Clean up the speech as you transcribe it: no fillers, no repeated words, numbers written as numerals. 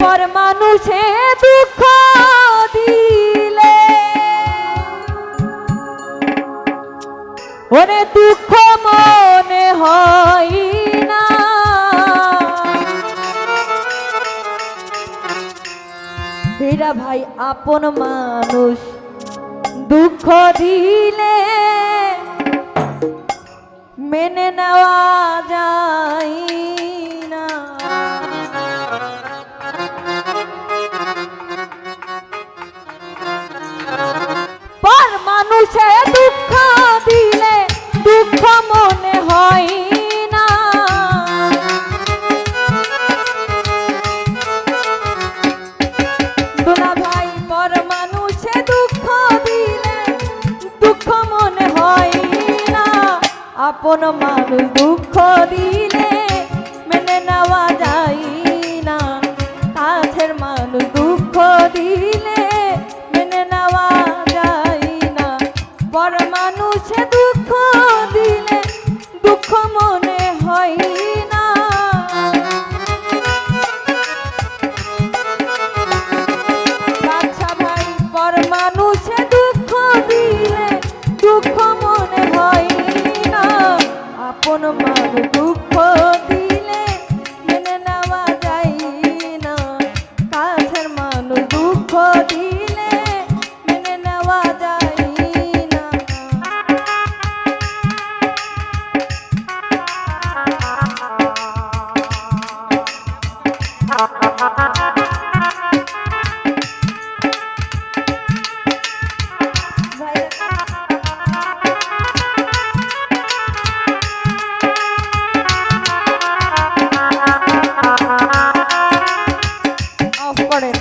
পর মানুষে দুঃখ দিলে ওরে দুঃখ মনে হয় না, এরা ভাই আপন মানুষ দুঃখ দিলে মেনে নেওয়া যায় না। পর মানুষে দুঃখ দিলে দুঃখ মনে হয় না, দুলা ভাই পর মানুষে দুঃখ দিলে দুঃখ মনে হয় না, আপন মানুষ দুঃখ দিলে মেনে নেওয়া যায় না, কাছের মানুষ দুঃখ দিলে মেনে নেওয়া যায় না, পর মানুষে দুঃখ দিলে দুঃখ মনে হয় না। আচ্ছা ভাই পর মানুষে দুঃখ দিলে দুঃখ মনে হয় না, আপন মানুষ দুঃখ দিলে মেনে নেওয়া যায় না, কাছের মানুষ দুঃখ দিলে মেনে নেওয়া যায় না। অফ করেন।